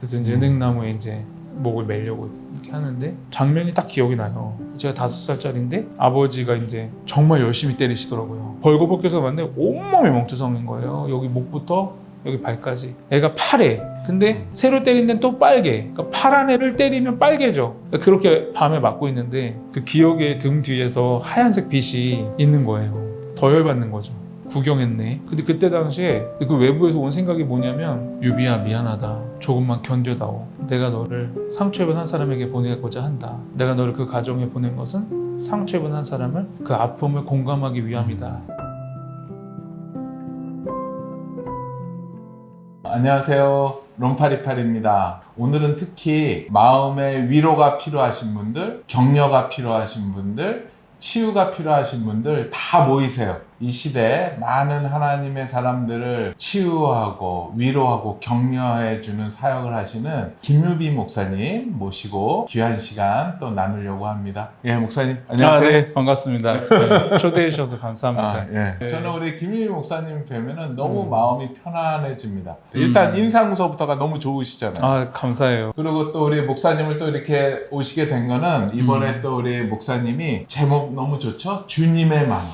그래서 이제 은행나무에 이제 목을 매려고 이렇게 하는데 장면이 딱 기억이 나요. 제가 5살짜리인데 아버지가 이제 정말 열심히 때리시더라고요. 벌거벗겨서 봤는데 온몸이 멍투성인 거예요. 여기 목부터 여기 발까지. 애가 파래. 근데 새로 때린 데는 또 빨개. 그러니까 파란 애를 때리면 빨개져. 그러니까 그렇게 밤에 맞고 있는데 그 기억의 등 뒤에서 하얀색 빛이 있는 거예요. 더 열받는 거죠. 구경했네. 근데 그때 당시에 그 외부에서 온 생각이 뭐냐면 유비야 미안하다. 조금만 견뎌다오. 내가 너를 상처 입은 한 사람에게 보내고자 한다. 내가 너를 그 가정에 보낸 것은 상처 입은 한 사람을 그 아픔을 공감하기 위함이다. 안녕하세요. 롬파리팔입니다. 오늘은 특히 마음의 위로가 필요하신 분들, 격려가 필요하신 분들, 치유가 필요하신 분들 다 모이세요. 이 시대에 많은 하나님의 사람들을 치유하고 위로하고 격려해주는 사역을 하시는 김유비 목사님 모시고 귀한 시간 또 나누려고 합니다. 예, 목사님 안녕하세요. 네, 반갑습니다. 네, 초대해 주셔서 감사합니다. 예. 네. 저는 우리 김유비 목사님 뵈면은 너무 마음이 편안해집니다. 일단 인상서부터가 너무 좋으시잖아요. 아, 감사해요. 그리고 또 우리 목사님을 또 이렇게 오시게 된 거는 이번에 또 우리 목사님이 제목 너무 좋죠? 주님의 마음.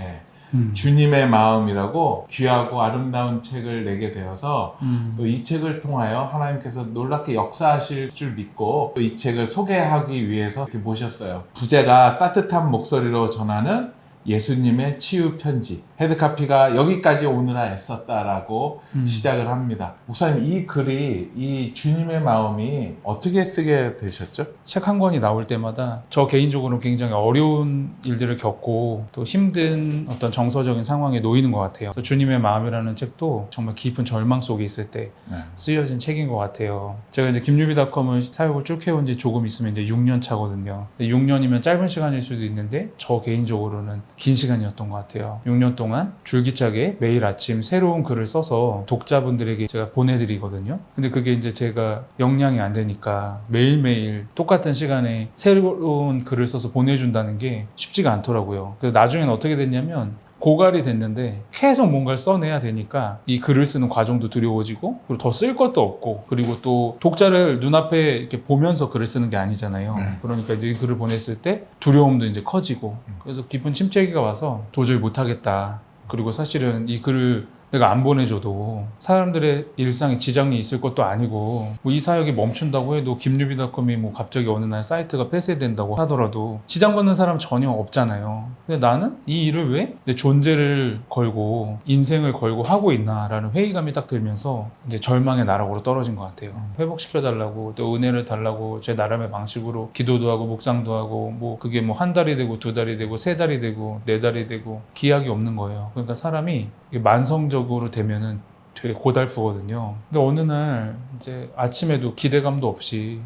예. 주님의 마음이라고 귀하고 아름다운 책을 내게 되어서 또 이 책을 통하여 하나님께서 놀랍게 역사하실 줄 믿고 또 이 책을 소개하기 위해서 이렇게 모셨어요. 부제가 따뜻한 목소리로 전하는 예수님의 치유 편지. 헤드카피가 여기까지 오느라 애썼다라고 시작을 합니다. 목사님, 이 글이, 이 주님의 마음이 어떻게 쓰게 되셨죠? 책 한 권이 나올 때마다 저 개인적으로 굉장히 어려운 일들을 겪고 또 힘든 어떤 정서적인 상황에 놓이는 것 같아요. 그래서 주님의 마음이라는 책도 정말 깊은 절망 속에 있을 때 쓰여진 책인 것 같아요. 제가 이제 김유비닷컴을 사역을 쭉 해온 지 조금 있으면 이제 6년 차거든요. 6년이면 짧은 시간일 수도 있는데 저 개인적으로는 긴 시간이었던 것 같아요. 6년 동안 줄기차게 매일 아침 새로운 글을 써서 독자분들에게 제가 보내드리거든요. 근데 그게 이제 제가 역량이 안 되니까 매일매일 똑같은 시간에 새로운 글을 써서 보내준다는 게 쉽지가 않더라고요. 그래서 나중에는 어떻게 됐냐면 고갈이 됐는데 계속 뭔가를 써내야 되니까 이 글을 쓰는 과정도 두려워지고 그리고 더 쓸 것도 없고 그리고 또 독자를 눈앞에 이렇게 보면서 글을 쓰는 게 아니잖아요. 그러니까 이제 이 글을 보냈을 때 두려움도 이제 커지고 그래서 깊은 침체기가 와서 도저히 못하겠다. 그리고 사실은 이 글을 내가 안 보내줘도 사람들의 일상에 지장이 있을 것도 아니고 뭐 이 사역이 멈춘다고 해도 김유비닷컴이 뭐 갑자기 어느 날 사이트가 폐쇄된다고 하더라도 지장받는 사람 전혀 없잖아요. 근데 나는 이 일을 왜 내 존재를 걸고 인생을 걸고 하고 있나라는 회의감이 딱 들면서 이제 절망의 나락으로 떨어진 것 같아요. 회복시켜달라고 또 은혜를 달라고 제 나름의 방식으로 기도도 하고 묵상도 하고 뭐 그게 뭐 한 달이 되고 2달이 되고 3달이 되고 4달이 되고 기약이 없는 거예요. 그러니까 사람이 만성적으로 되면은 되게 고달프거든요. 근데 어느 날 이제 아침에도 기대감도 없이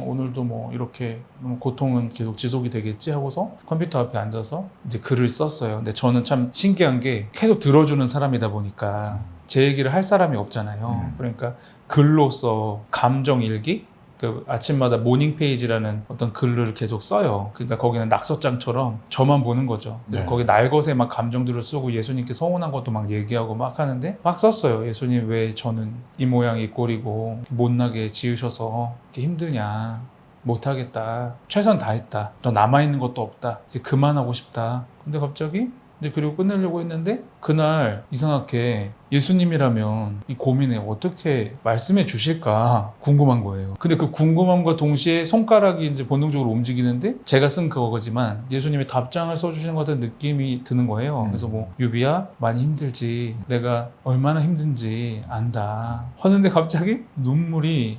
오늘도 뭐 이렇게 고통은 계속 지속이 되겠지 하고서 컴퓨터 앞에 앉아서 이제 글을 썼어요. 근데 저는 참 신기한 게 계속 들어주는 사람이다 보니까 제 얘기를 할 사람이 없잖아요. 그러니까 글로써 감정 일기? 그 아침마다 모닝 페이지라는 어떤 글을 계속 써요. 그러니까 거기는 낙서장처럼 저만 보는 거죠. 그래서 거기 날것에 막 감정들을 쓰고 예수님께 서운한 것도 막 얘기하고 막 하는데 막 썼어요. 예수님 왜 저는 이 모양 이 꼴이고 못나게 지으셔서 이렇게 힘드냐. 못하겠다. 최선 다했다. 더 남아있는 것도 없다. 이제 그만하고 싶다. 근데 갑자기 이제 그리고 끝내려고 했는데 그날 이상하게 예수님이라면 이 고민에 어떻게 말씀해 주실까 궁금한 거예요. 근데 그 궁금함과 동시에 손가락이 이제 본능적으로 움직이는데 제가 쓴 그거지만 예수님이 답장을 써주시는 것 같은 느낌이 드는 거예요. 그래서 뭐 유비야 많이 힘들지 내가 얼마나 힘든지 안다 하는데 갑자기 눈물이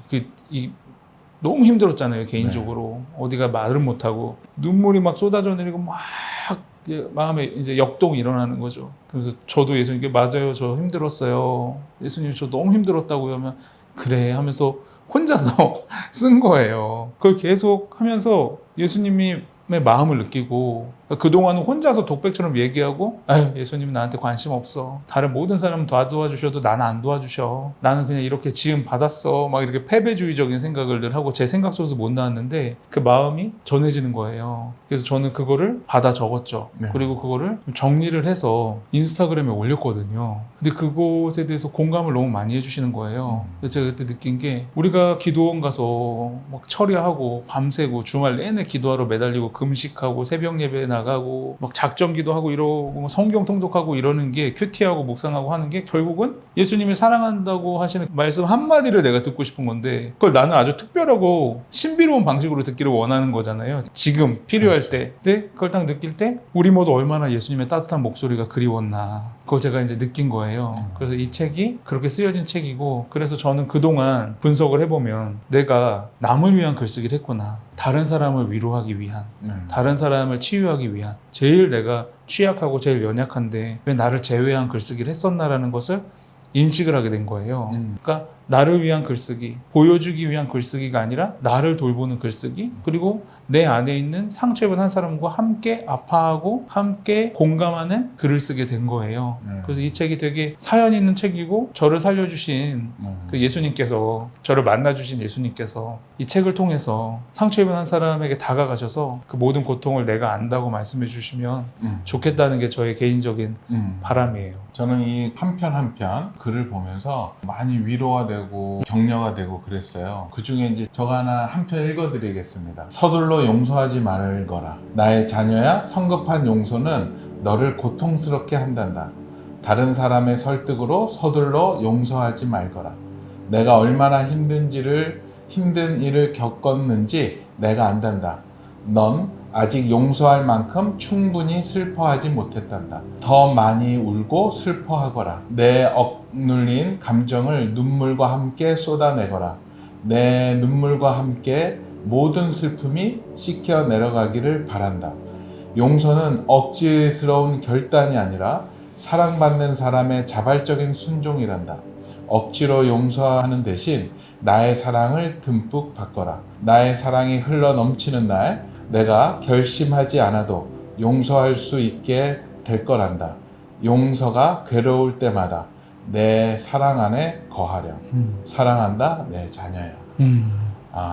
너무 힘들었잖아요 개인적으로. 어디가 말을 못하고 눈물이 막 쏟아져 내리고 막 마음에 이제 역동이 일어나는 거죠. 그래서 저도 예수님께 맞아요. 저 힘들었어요. 예수님 저 너무 힘들었다고요. 하면 그래 하면서 혼자서 쓴 거예요. 그걸 계속 하면서 예수님의 마음을 느끼고 그동안은 혼자서 독백처럼 얘기하고 아유 예수님 나한테 관심 없어. 다른 모든 사람은 다 도와주셔도 나는 안 도와주셔. 나는 그냥 이렇게 지음 받았어. 막 이렇게 패배주의적인 생각을 늘 하고 제 생각 속에서 못 나왔는데 그 마음이 전해지는 거예요. 그래서 저는 그거를 받아 적었죠. 네. 그리고 그거를 정리를 해서 인스타그램에 올렸거든요. 근데 그것에 대해서 공감을 너무 많이 해주시는 거예요. 그래서 제가 그때 느낀 게 우리가 기도원 가서 막 처리하고 밤새고 주말 내내 기도하러 매달리고 금식하고 새벽 예배 나가고 막 작정 기도하고 이러고 뭐 성경 통독하고 이러는 게 큐티하고 묵상하고 하는 게 결국은 예수님이 사랑한다고 하시는 말씀 한마디를 내가 듣고 싶은 건데 그걸 나는 아주 특별하고 신비로운 방식으로 듣기를 원하는 거잖아요. 지금 필요할 때. 근데 그걸 딱 느낄 때 우리 모두 얼마나 예수님의 따뜻한 목소리가 그리웠나 그거 제가 이제 느낀 거예요. 그래서 이 책이 그렇게 쓰여진 책이고 그래서 저는 그동안 분석을 해보면 내가 남을 위한 글쓰기를 했구나. 다른 사람을 위로하기 위한 다른 사람을 치유하기 위한 제일 내가 취약하고 제일 연약한데 왜 나를 제외한 글쓰기를 했었나라는 것을 인식을 하게 된 거예요. 그러니까 나를 위한 글쓰기, 보여주기 위한 글쓰기가 아니라 나를 돌보는 글쓰기, 그리고 내 안에 있는 상처입은 한 사람과 함께 아파하고 함께 공감하는 글을 쓰게 된 거예요. 그래서 이 책이 되게 사연 있는 책이고 저를 살려주신 그 예수님께서 저를 만나주신 예수님께서 이 책을 통해서 상처입은 한 사람에게 다가가셔서 그 모든 고통을 내가 안다고 말씀해 주시면 좋겠다는 게 저의 개인적인 바람이에요. 저는 이 한 편 한 편 글을 보면서 많이 위로가 되고 격려가 되고 그랬어요. 그 중에 이제 저가 하나 한 편 읽어드리겠습니다. 서둘러 용서하지 말거라. 나의 자녀야, 성급한 용서는 너를 고통스럽게 한단다. 다른 사람의 설득으로 서둘러 용서하지 말거라. 내가 얼마나 힘든 일을 겪었는지 내가 안단다. 넌 아직 용서할 만큼 충분히 슬퍼하지 못했단다. 더 많이 울고 슬퍼하거라. 내 억눌린 감정을 눈물과 함께 쏟아내거라. 내 눈물과 함께 모든 슬픔이 씻겨 내려가기를 바란다. 용서는 억지스러운 결단이 아니라 사랑받는 사람의 자발적인 순종이란다. 억지로 용서하는 대신 나의 사랑을 듬뿍 받거라. 나의 사랑이 흘러 넘치는 날 내가 결심하지 않아도 용서할 수 있게 될 거란다. 용서가 괴로울 때마다 내 사랑 안에 거하렴. 사랑한다 내 자녀야.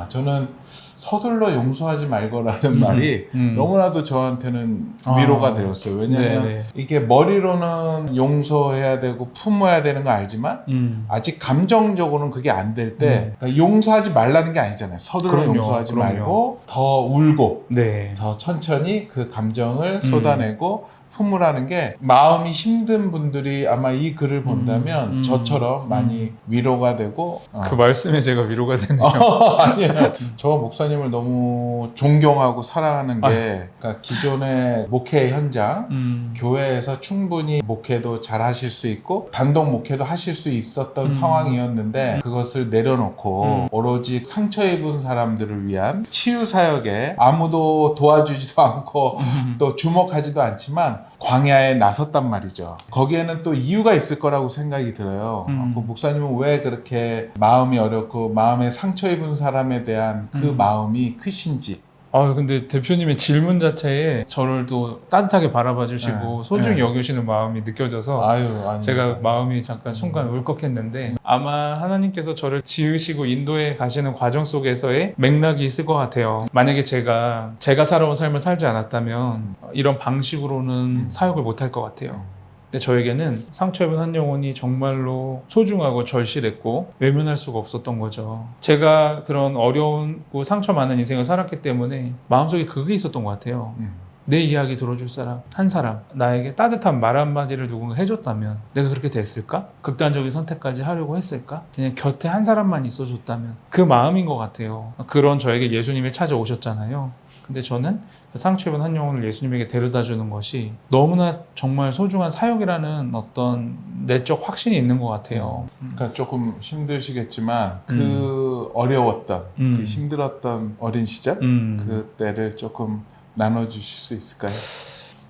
저는 서둘러 용서하지 말거라는 말이 너무나도 저한테는 위로가 되었어요. 왜냐하면 네네. 이게 머리로는 용서해야 되고 품어야 되는 거 알지만 아직 감정적으로는 그게 안 될 때 그러니까 용서하지 말라는 게 아니잖아요. 서둘러 그럼요, 용서하지 그럼요. 말고 더 울고 네. 더 천천히 그 감정을 쏟아내고 품으라는 게 마음이 힘든 분들이 아마 이 글을 본다면 저처럼 많이 위로가 되고 그 말씀에 제가 위로가 되네요. 아니에요. 저 목사님을 너무 존경하고 사랑하는 게 그러니까 기존의 목회 현장 교회에서 충분히 목회도 잘 하실 수 있고 단독 목회도 하실 수 있었던 상황이었는데 그것을 내려놓고 오로지 상처 입은 사람들을 위한 치유 사역에 아무도 도와주지도 않고 또 주목하지도 않지만 광야에 나섰단 말이죠. 거기에는 또 이유가 있을 거라고 생각이 들어요. 그 목사님은 왜 그렇게 마음이 어렵고 마음에 상처 입은 사람에 대한 그 마음이 크신지. 근데 대표님의 질문 자체에 저를 또 따뜻하게 바라봐 주시고 소중히 여기시는 마음이 느껴져서 아닙니다. 제가 마음이 잠깐 순간 울컥했는데 아마 하나님께서 저를 지으시고 인도에 가시는 과정 속에서의 맥락이 있을 것 같아요. 만약에 제가 살아온 삶을 살지 않았다면 이런 방식으로는 사역을 못할 것 같아요. 근데 저에게는 상처 입은 한 영혼이 정말로 소중하고 절실했고 외면할 수가 없었던 거죠. 제가 그런 어려운고 상처 많은 인생을 살았기 때문에 마음속에 그게 있었던 것 같아요. 내 이야기 들어줄 사람, 한 사람, 나에게 따뜻한 말 한마디를 누군가 해줬다면 내가 그렇게 됐을까? 극단적인 선택까지 하려고 했을까? 그냥 곁에 한 사람만 있어줬다면 그 마음인 것 같아요. 그런 저에게 예수님이 찾아오셨잖아요. 근데 저는 그 상처 입은 한 영혼을 예수님에게 데려다 주는 것이 너무나 정말 소중한 사역이라는 어떤 내적 확신이 있는 것 같아요. 그러니까 조금 힘드시겠지만 그 어려웠던 그 힘들었던 어린 시절 그 때를 조금 나눠주실 수 있을까요?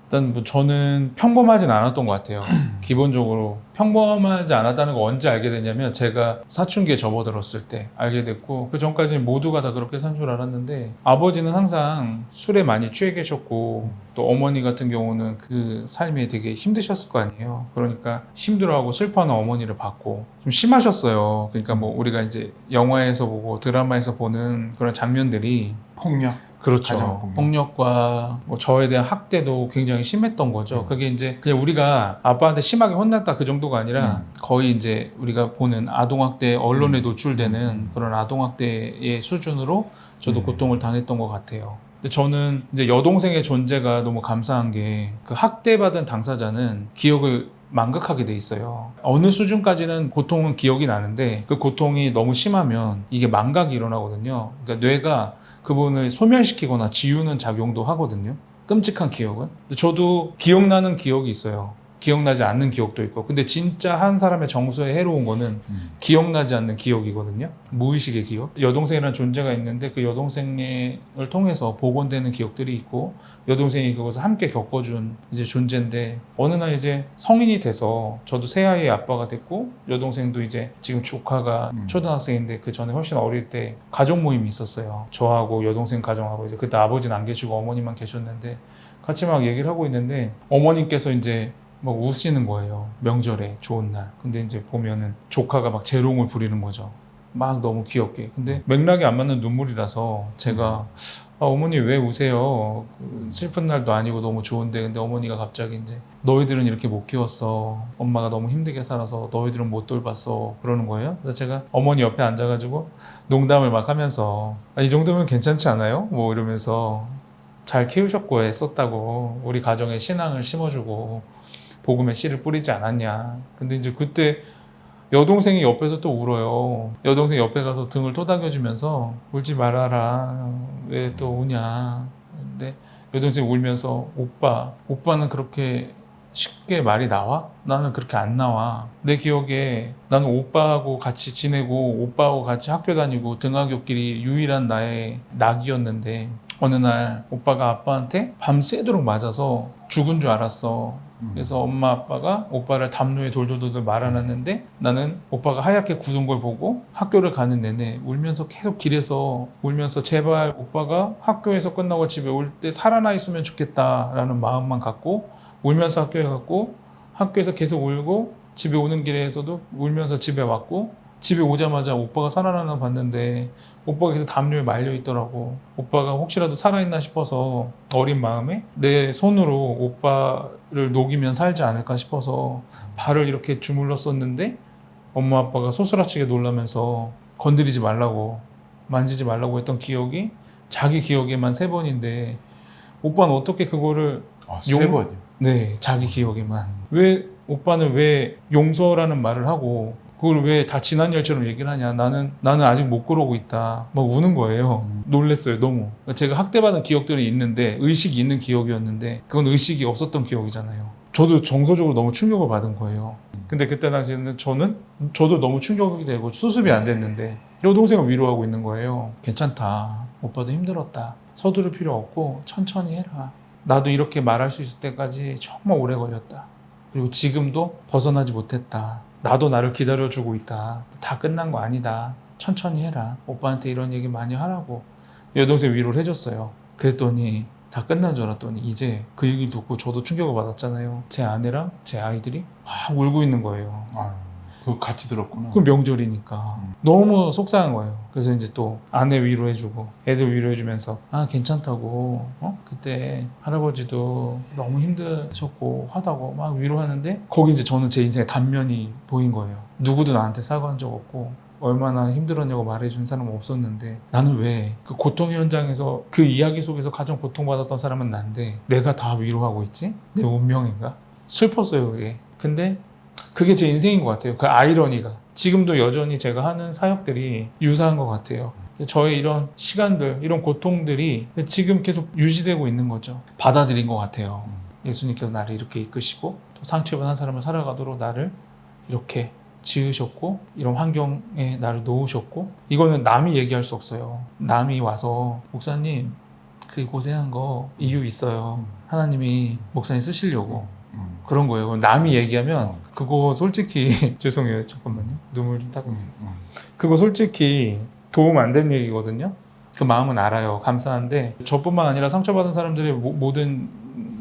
일단 뭐 저는 평범하진 않았던 것 같아요. 기본적으로 평범하지 않았다는 거 언제 알게 됐냐면 제가 사춘기에 접어들었을 때 알게 됐고 그 전까지는 모두가 다 그렇게 산 줄 알았는데 아버지는 항상 술에 많이 취해 계셨고 또 어머니 같은 경우는 그 삶이 되게 힘드셨을 거 아니에요. 그러니까 힘들어하고 슬퍼하는 어머니를 봤고 좀 심하셨어요. 그러니까 뭐 우리가 이제 영화에서 보고 드라마에서 보는 그런 장면들이 폭력. 그렇죠. 가정 폭력과 뭐 저에 대한 학대도 굉장히 심했던 거죠. 그게 이제 그냥 우리가 아빠한테 심하게 혼났다 그 정도가 아니라 거의 이제 우리가 보는 아동학대 언론에 노출되는 그런 아동학대의 수준으로 저도 고통을 당했던 것 같아요. 근데 저는 이제 여동생의 존재가 너무 감사한 게 그 학대받은 당사자는 기억을 망각하게 돼 있어요. 어느 수준까지는 고통은 기억이 나는데 그 고통이 너무 심하면 이게 망각이 일어나거든요. 그러니까 뇌가 그분을 소멸시키거나 지우는 작용도 하거든요. 끔찍한 기억은. 저도 기억나는 기억이 있어요. 기억나지 않는 기억도 있고. 근데 진짜 한 사람의 정서에 해로운 거는 기억나지 않는 기억이거든요. 무의식의 기억. 여동생이라는 존재가 있는데 그 여동생을 통해서 복원되는 기억들이 있고 여동생이 그것을 함께 겪어준 이제 존재인데 어느 날 이제 성인이 돼서 저도 새아이의 아빠가 됐고 여동생도 이제 지금 조카가 초등학생인데 그 전에 훨씬 어릴 때 가족 모임이 있었어요. 저하고 여동생 가정하고 이제 그때 아버지는 안 계시고 어머니만 계셨는데 같이 막 얘기를 하고 있는데 어머님께서 이제 막 우시는 거예요. 명절에 좋은 날. 근데 이제 보면은 조카가 막 재롱을 부리는 거죠. 막 너무 귀엽게. 근데 맥락이 안 맞는 눈물이라서 제가 어머니 왜 우세요? 그 슬픈 날도 아니고 너무 좋은데 근데 어머니가 갑자기 이제 너희들은 이렇게 못 키웠어. 엄마가 너무 힘들게 살아서 너희들은 못 돌봤어. 그러는 거예요. 그래서 제가 어머니 옆에 앉아가지고 농담을 막 하면서 이 정도면 괜찮지 않아요? 뭐 이러면서 잘 키우셨고 애썼다고 우리 가정에 신앙을 심어주고 복음의 씨를 뿌리지 않았냐. 근데 이제 그때 여동생이 옆에서 또 울어요. 여동생이 옆에 가서 등을 토닥여주면서 울지 말아라. 왜 또 우냐. 근데 여동생이 울면서 오빠는 그렇게 쉽게 말이 나와? 나는 그렇게 안 나와. 내 기억에 나는 오빠하고 같이 지내고 오빠하고 같이 학교 다니고 등하굣길이 유일한 나의 낙이었는데 어느 날 오빠가 아빠한테 밤새도록 맞아서 죽은 줄 알았어. 그래서 엄마 아빠가 오빠를 담요에 돌돌돌 말아놨는데 나는 오빠가 하얗게 굳은 걸 보고 학교를 가는 내내 울면서 계속 길에서 울면서 제발 오빠가 학교에서 끝나고 집에 올 때 살아나 있으면 좋겠다라는 마음만 갖고 울면서 학교에 갔고 학교에서 계속 울고 집에 오는 길에서도 울면서 집에 왔고 집에 오자마자 오빠가 살아나나 봤는데 오빠가 계속 담요에 말려 있더라고. 오빠가 혹시라도 살아있나 싶어서 어린 마음에 내 손으로 오빠를 녹이면 살지 않을까 싶어서 발을 이렇게 주물렀었는데 엄마 아빠가 소스라치게 놀라면서 건드리지 말라고 만지지 말라고 했던 기억이 자기 기억에만 3번인데 오빠는 어떻게 그거를 3번이요? 네, 자기 기억에만 왜 오빠는 왜 용서라는 말을 하고 그걸 왜 다 지난 일처럼 얘기를 하냐. 나는 아직 못 그러고 있다. 막 우는 거예요. 놀랬어요, 너무. 제가 학대받은 기억들이 있는데, 의식이 있는 기억이었는데, 그건 의식이 없었던 기억이잖아요. 저도 정서적으로 너무 충격을 받은 거예요. 근데 그때 당시에는 저도 너무 충격이 되고 수습이 안 됐는데, 여동생을 위로하고 있는 거예요. 괜찮다. 오빠도 힘들었다. 서두를 필요 없고, 천천히 해라. 나도 이렇게 말할 수 있을 때까지 정말 오래 걸렸다. 그리고 지금도 벗어나지 못했다. 나도 나를 기다려주고 있다. 다 끝난 거 아니다. 천천히 해라. 오빠한테 이런 얘기 많이 하라고 여동생 위로를 해줬어요. 그랬더니 다 끝난 줄 알았더니 이제 그 얘기를 듣고 저도 충격을 받았잖아요. 제 아내랑 제 아이들이 막 울고 있는 거예요. 그거 같이 들었구나. 그 명절이니까 너무 속상한 거예요. 그래서 이제 또 아내 위로해주고 애들 위로해주면서 괜찮다고 그때 할아버지도 너무 힘드셨고 하다고 막 위로하는데 거기 이제 저는 제 인생의 단면이 보인 거예요. 누구도 나한테 사과한 적 없고 얼마나 힘들었냐고 말해준 사람은 없었는데 나는 왜 그 고통 현장에서 그 이야기 속에서 가장 고통받았던 사람은 난데 내가 다 위로하고 있지? 내 운명인가? 슬펐어요 그게. 근데 그게 제 인생인 것 같아요. 그 아이러니가. 지금도 여전히 제가 하는 사역들이 유사한 것 같아요. 저의 이런 시간들, 이런 고통들이 지금 계속 유지되고 있는 거죠. 받아들인 것 같아요. 예수님께서 나를 이렇게 이끄시고 또 상처입은 한 사람을 살아가도록 나를 이렇게 지으셨고 이런 환경에 나를 놓으셨고 이거는 남이 얘기할 수 없어요. 남이 와서 목사님 그 고생한 거 이유 있어요. 하나님이 목사님 쓰시려고. 그런 거예요. 그럼 남이 얘기하면 그거 솔직히 죄송해요. 잠깐만요. 눈물 좀 닦고. 그거 솔직히 도움 안 된 얘기거든요. 그 마음은 알아요. 감사한데 저뿐만 아니라 상처받은 사람들의 모든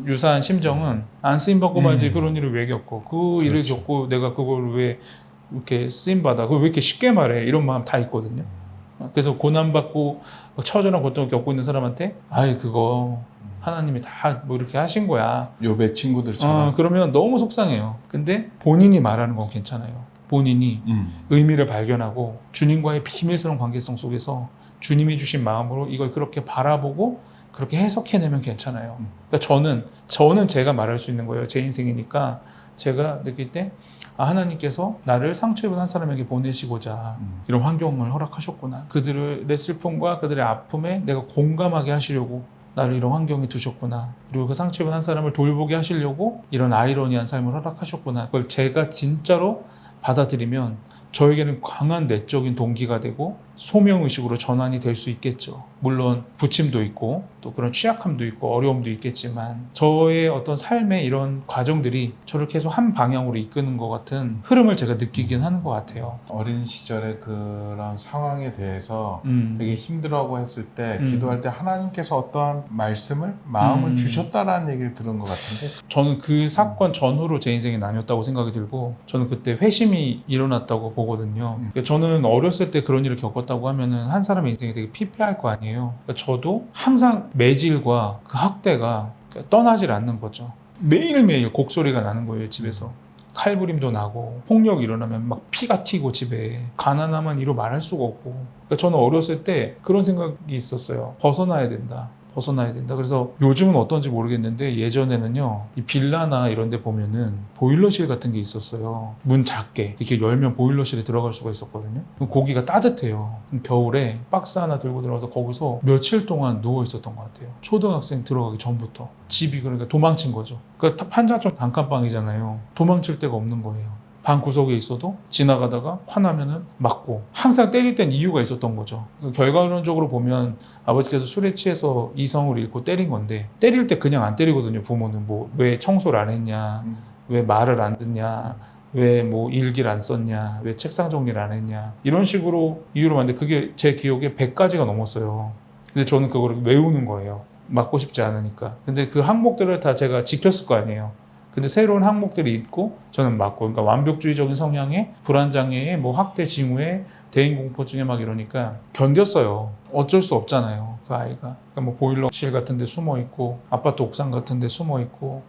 유사한 심정은 안 쓰임받고 말지 그런 일을 왜 겪어. 그 일을 겪고 내가 그걸 왜 이렇게 쓰임받아. 그걸 왜 이렇게 쉽게 말해. 이런 마음 다 있거든요. 그래서 고난받고 처절한 고통을 겪고 있는 사람한테 아이 그거 하나님이 다 뭐 이렇게 하신 거야. 요배 친구들처럼. 그러면 너무 속상해요. 근데 본인이 말하는 건 괜찮아요. 본인이 의미를 발견하고 주님과의 비밀스러운 관계성 속에서 주님이 주신 마음으로 이걸 그렇게 바라보고 그렇게 해석해내면 괜찮아요. 그러니까 저는 제가 말할 수 있는 거예요. 제 인생이니까 제가 느낄 때 하나님께서 나를 상처 입은 한 사람에게 보내시고자 이런 환경을 허락하셨구나. 그들의 슬픔과 그들의 아픔에 내가 공감하게 하시려고 나를 이런 환경에 두셨구나. 그리고 그 상처 입은 한 사람을 돌보게 하시려고 이런 아이러니한 삶을 허락하셨구나. 그걸 제가 진짜로 받아들이면 저에게는 강한 내적인 동기가 되고 소명의식으로 전환이 될 수 있겠죠. 물론 부침도 있고 또 그런 취약함도 있고 어려움도 있겠지만 저의 어떤 삶의 이런 과정들이 저를 계속 한 방향으로 이끄는 것 같은 흐름을 제가 느끼긴 하는 것 같아요. 어린 시절의 그런 상황에 대해서 되게 힘들어하고 했을 때 기도할 때 하나님께서 어떠한 말씀을 마음을 주셨다라는 얘기를 들은 것 같은데 저는 그 사건 전후로 제 인생이 나뉘었다고 생각이 들고 저는 그때 회심이 일어났다고 보거든요. 그러니까 저는 어렸을 때 그런 일을 겪었다고 하면은 한 사람의 인생이 되게 피폐할 거 아니에요. 그러니까 저도 항상 매질과 그 학대가 떠나질 않는 거죠. 매일매일 곡소리가 나는 거예요, 집에서. 칼부림도 나고 폭력이 일어나면 막 피가 튀고 집에 가난함은 이루 말할 수가 없고 그러니까 저는 어렸을 때 그런 생각이 있었어요. 벗어나야 된다. 그래서 요즘은 어떤지 모르겠는데 예전에는요 이 빌라나 이런 데 보면은 보일러실 같은 게 있었어요. 문 작게 이렇게 열면 보일러실에 들어갈 수가 있었거든요. 그럼 거기가 따뜻해요. 겨울에 박스 하나 들고 들어가서 거기서 며칠 동안 누워 있었던 것 같아요. 초등학생 들어가기 전부터. 집이 그러니까 도망친 거죠. 그러니까 판자촌 단칸방이잖아요. 도망칠 데가 없는 거예요. 방 구석에 있어도 지나가다가 화나면은 맞고 항상 때릴 땐 이유가 있었던 거죠. 결과론적으로 보면 아버지께서 술에 취해서 이성을 잃고 때린 건데 때릴 때 그냥 안 때리거든요. 부모는 뭐 왜 청소를 안 했냐, 왜 말을 안 듣냐, 왜 뭐 일기를 안 썼냐, 왜 책상 정리를 안 했냐 이런 식으로 이유로 만데 그게 제 기억에 100가지가 넘었어요. 근데 저는 그걸 외우는 거예요. 맞고 싶지 않으니까. 근데 그 항목들을 다 제가 지켰을 거 아니에요. 근데 새로운 항목들이 있고 저는 맞고 그러니까 완벽주의적인 성향에 불안장애에 뭐 학대 징후에 대인공포증에 막 이러니까 견뎠어요. 어쩔 수 없잖아요. 그 아이가. 그러니까 뭐 보일러실 같은 데 숨어 있고 아파트 옥상 같은 데 숨어 있고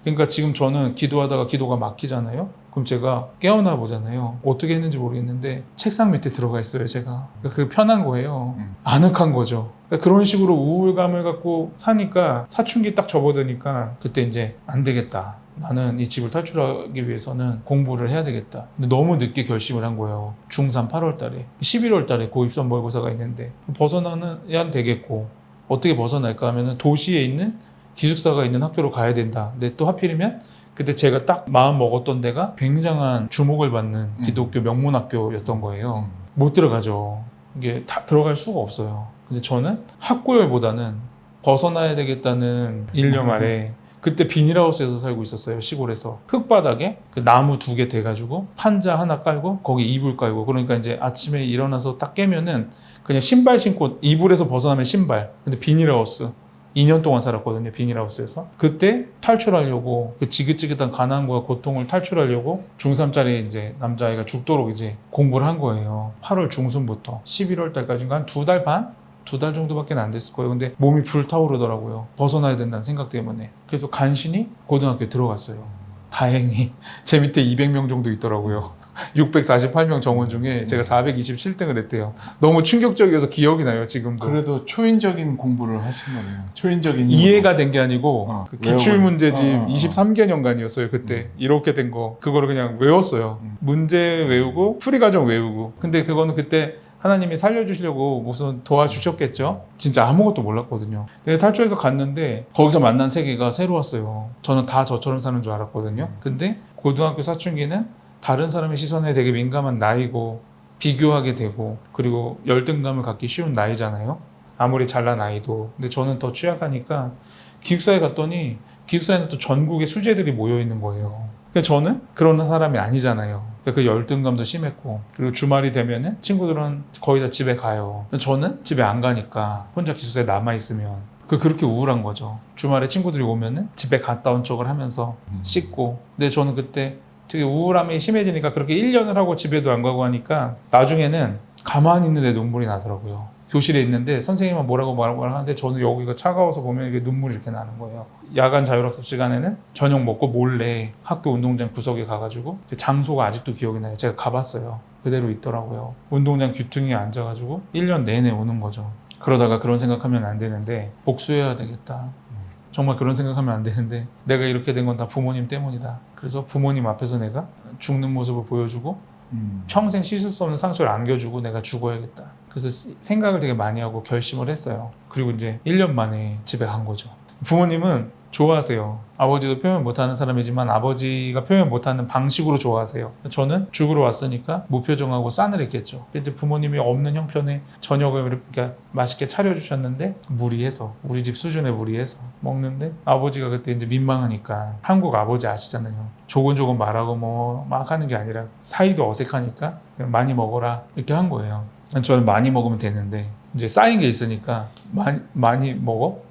그러니까 지금 저는 기도하다가 기도가 막히잖아요. 그럼 제가 깨어나 보잖아요. 어떻게 했는지 모르겠는데 책상 밑에 들어가 있어요. 제가. 그러니까 그게 편한 거예요. 아늑한 거죠. 그러니까 그런 식으로 우울감을 갖고 사니까 사춘기 딱 접어드니까 그때 이제 안 되겠다. 나는 이 집을 탈출하기 위해서는 공부를 해야 되겠다. 근데 너무 늦게 결심을 한 거예요. 중3 8월 달에. 11월 달에 고입선 모의고사가 있는데 벗어나야 되겠고 어떻게 벗어날까 하면은 도시에 있는 기숙사가 있는 학교로 가야 된다. 근데 또 하필이면 그때 제가 딱 마음 먹었던 데가 굉장한 주목을 받는 기독교 명문학교였던 거예요. 못 들어가죠. 이게 다 들어갈 수가 없어요. 근데 저는 학구열보다는 벗어나야 되겠다는 일념 아래 그때 비닐하우스에서 살고 있었어요. 시골에서. 흙바닥에 그 나무 2개 대가지고 판자 하나 깔고 거기 이불 깔고 그러니까 이제 아침에 일어나서 딱 깨면은 그냥 신발 신고 이불에서 벗어나면 신발. 근데 비닐하우스. 2년 동안 살았거든요. 비닐하우스에서. 그때 탈출하려고 그 지긋지긋한 가난과 고통을 탈출하려고 중3짜리 이제 남자아이가 죽도록 이제 공부를 한 거예요. 8월 중순부터 11월 달까지인가 한 2달 반? 2달 정도밖에 안 됐을 거예요. 근데 몸이 불타오르더라고요. 벗어나야 된다는 생각 때문에. 그래서 간신히 고등학교에 들어갔어요. 다행히 제 밑에 200명 정도 있더라고요. 648명 정원 중에 제가 427등을 했대요. 너무 충격적이어서 기억이 나요, 지금도. 그래도 초인적인 공부를 하신 거네요. 초인적인 이해가 된 게 아니고 그 기출문제집 외우고. 23개년간이었어요, 그때. 이렇게 된 거. 그거를 그냥 외웠어요. 문제 외우고 풀이과정 외우고. 근데 그거는 그때 하나님이 살려주시려고 무슨 도와주셨겠죠? 진짜 아무것도 몰랐거든요. 근데 탈출해서 갔는데 거기서 만난 세계가 새로웠어요. 저는 다 저처럼 사는 줄 알았거든요. 근데 고등학교 사춘기는 다른 사람의 시선에 되게 민감한 나이고 비교하게 되고 그리고 열등감을 갖기 쉬운 나이잖아요. 아무리 잘난 아이도. 근데 저는 더 취약하니까 기숙사에 갔더니 기숙사에는 또 전국의 수재들이 모여 있는 거예요. 근데 저는 그런 사람이 아니잖아요. 그 열등감도 심했고, 그리고 주말이 되면은 친구들은 거의 다 집에 가요. 근데 저는 집에 안 가니까 혼자 기숙사에 남아 있으면 그렇게 우울한 거죠. 주말에 친구들이 오면은 집에 갔다 온 척을 하면서 씻고. 근데 저는 그때 되게 우울함이 심해지니까 그렇게 1년을 하고 집에도 안 가고 하니까 나중에는 가만히 있는데 눈물이 나더라고요. 교실에 있는데 선생님은 뭐라고 하는데 저는 여기가 차가워서 보면 이게 눈물이 이렇게 나는 거예요. 야간 자율학습 시간에는 저녁 먹고 몰래 학교 운동장 구석에 가가지고 그 장소가 아직도 기억이 나요. 제가 가봤어요. 그대로 있더라고요. 운동장 귀퉁이에 앉아가지고 1년 내내 우는 거죠. 그러다가 그런 생각하면 안 되는데 복수해야 되겠다. 정말 그런 생각하면 안 되는데 내가 이렇게 된 건 다 부모님 때문이다. 그래서 부모님 앞에서 내가 죽는 모습을 보여주고 평생 씻을 수 없는 상처를 안겨주고 내가 죽어야겠다. 그래서 생각을 되게 많이 하고 결심을 했어요. 그리고 이제 1년 만에 집에 간 거죠. 부모님은 좋아하세요. 아버지도 표현 못하는 사람이지만 아버지가 표현 못하는 방식으로 좋아하세요. 저는 죽으러 왔으니까 무표정하고 싸늘했겠죠. 근데 부모님이 없는 형편에 저녁을 그러니까 맛있게 차려주셨는데 무리해서 우리 집 수준에 무리해서 먹는데 아버지가 그때 이제 민망하니까 한국 아버지 아시잖아요. 조곤조곤 말하고 뭐 막 하는 게 아니라 사이도 어색하니까 그냥 많이 먹어라 이렇게 한 거예요. 저는 많이 먹으면 되는데 이제 쌓인 게 있으니까 많이 먹어?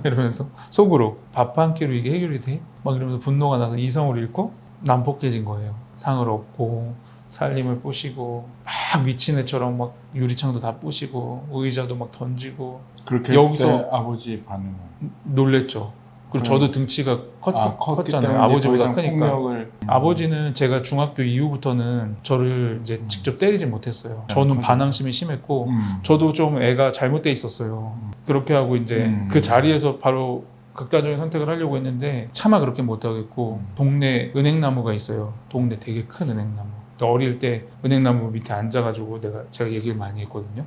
이러면서 속으로 밥 한 끼로 이게 해결이 돼? 막 이러면서 분노가 나서 이성을 잃고 난폭해진 거예요. 상을 얻고 살림을 부시고 막 미친 애처럼 막 유리창도 다 부시고 의자도 막 던지고 그렇게 여기서 했을 때 아버지 반응은? 놀랬죠. 그리고 저도 등치가 컸기 컸잖아요. 때문에 아버지보다 더 이상 크니까. 폭력을 아버지는 제가 중학교 이후부터는 저를 이제 직접 때리지 못했어요. 저는 그렇죠. 반항심이 심했고 저도 좀 애가 잘못돼 있었어요. 그렇게 하고 이제 그 자리에서 바로 극단적인 선택을 하려고 했는데 차마 그렇게 못하겠고 동네 은행나무가 있어요. 동네 되게 큰 은행나무. 어릴 때 은행나무 밑에 앉아가지고 제가 얘기를 많이 했거든요.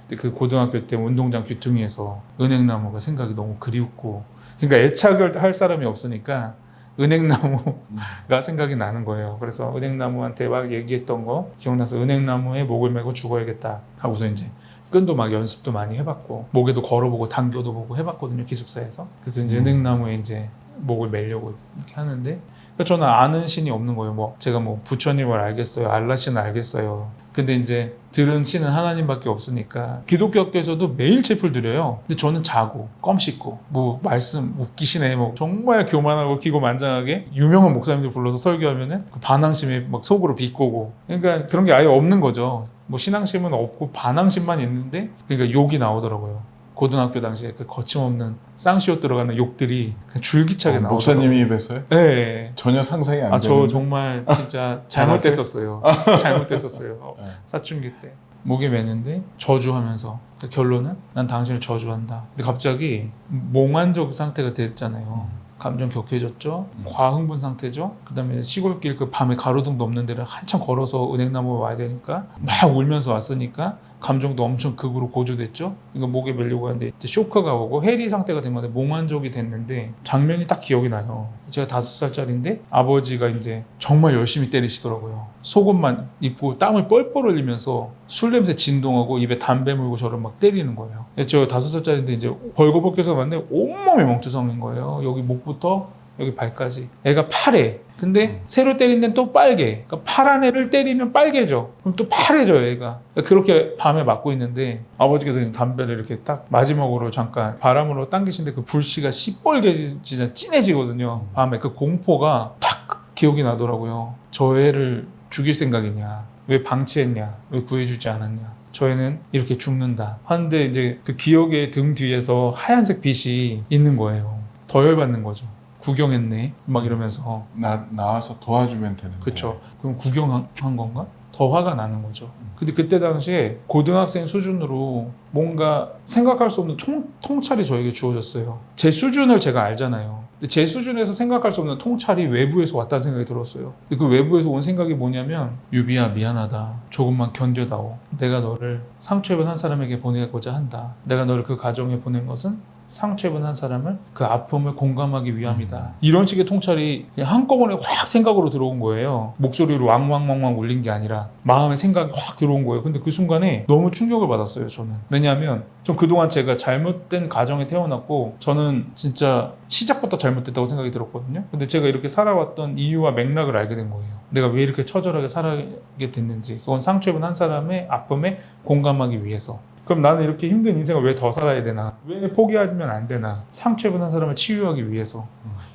근데 그 고등학교 때 운동장 귀퉁이에서 은행나무가 생각이 너무 그리웠고 그러니까 애착을 할 사람이 없으니까 은행나무가 생각이 나는 거예요. 그래서 은행나무한테 막 얘기했던 거 기억나서 은행나무에 목을 메고 죽어야겠다 하고서 이제 끈도 막 연습도 많이 해봤고 목에도 걸어보고 당겨도 보고 해봤거든요. 기숙사에서. 그래서 이제 은행나무에 이제 목을 매려고 이렇게 하는데 그러니까 저는 아는 신이 없는 거예요. 뭐 제가 뭐 부처님을 알겠어요. 알라신을 알겠어요. 근데 이제 들은 신은 하나님밖에 없으니까 기독교계에서도 매일 제풀 드려요. 근데 저는 자고 껌 씹고 뭐 말씀 웃기시네 뭐 정말 교만하고 기고만장하게 유명한 목사님들 불러서 설교하면은 그 반항심이 막 속으로 비꼬고 그러니까 그런 게 아예 없는 거죠. 뭐 신앙심은 없고 반항심만 있는데 그러니까 욕이 나오더라고요. 고등학교 당시에 그 거침없는 쌍시옷 들어가는 욕들이 그냥 줄기차게 나오더라고요. 목사님이 입었어요? 네. 전혀 상상이 안 되는. 저 정말 진짜 잘못됐었어요. 잘못됐었어요. 네. 사춘기 때. 목에 매는데 저주하면서 결론은 난 당신을 저주한다. 근데 갑자기 몽환적 상태가 됐잖아요. 감정 격해졌죠. 과흥분 상태죠. 그 다음에 시골길 그 밤에 가로등도 없는 데를 한참 걸어서 은행나무에 와야 되니까 막 울면서 왔으니까 감정도 엄청 극으로 고조됐죠. 이거 목에 매려고 하는데 이제 쇼크가 오고 해리 상태가 된 건데 몽환적이 됐는데 장면이 딱 기억이 나요. 제가 5살짜리인데 아버지가 이제 정말 열심히 때리시더라고요. 속옷만 입고 땀을 뻘뻘 흘리면서 술 냄새 진동하고 입에 담배 물고 저를 막 때리는 거예요. 저 5살짜리인데 이제 벌거벗겨서 봤는데 온몸이 멍투성인 거예요. 여기 목부터 여기 발까지. 애가 파래. 근데 새로 때린 데는 또 빨개. 그러니까 파란 애를 때리면 빨개져. 그럼 또 파래져요, 애가. 그러니까 그렇게 밤에 맞고 있는데 아버지께서 담배를 이렇게 딱 마지막으로 잠깐 바람으로 당기시는데 그 불씨가 시뻘게 진짜 진해지거든요. 밤에 그 공포가 탁 기억이 나더라고요. 저 애를 죽일 생각이냐? 왜 방치했냐? 왜 구해주지 않았냐? 저 애는 이렇게 죽는다. 하는데 이제 그 기억의 등 뒤에서 하얀색 빛이 있는 거예요. 더 열받는 거죠. 구경했네 막 이러면서 나와서 도와주면 되는데. 그렇죠. 그럼 구경한 건가? 더 화가 나는 거죠. 근데 그때 당시에 고등학생 수준으로 뭔가 생각할 수 없는 통찰이 저에게 주어졌어요. 제 수준을 제가 알잖아요. 근데 제 수준에서 생각할 수 없는 통찰이 외부에서 왔다는 생각이 들었어요. 근데 그 외부에서 온 생각이 뭐냐면 유비야 미안하다. 조금만 견뎌다오. 내가 너를 상처 입은 한 사람에게 보내고자 한다. 내가 너를 그 가정에 보낸 것은 상처 입은 한 사람을 그 아픔을 공감하기 위함이다. 이런 식의 통찰이 그냥 한꺼번에 확 생각으로 들어온 거예요. 목소리로 왕왕왕왕 울린 게 아니라 마음의 생각이 확 들어온 거예요. 근데 그 순간에 너무 충격을 받았어요, 저는. 왜냐하면 좀 그동안 제가 잘못된 가정에 태어났고 저는 진짜 시작부터 잘못됐다고 생각이 들었거든요. 근데 제가 이렇게 살아왔던 이유와 맥락을 알게 된 거예요. 내가 왜 이렇게 처절하게 살아게 됐는지. 그건 상처 입은 한 사람의 아픔에 공감하기 위해서. 그럼 나는 이렇게 힘든 인생을 왜 더 살아야 되나? 왜 포기하면 안 되나? 상처 입은 한 사람을 치유하기 위해서.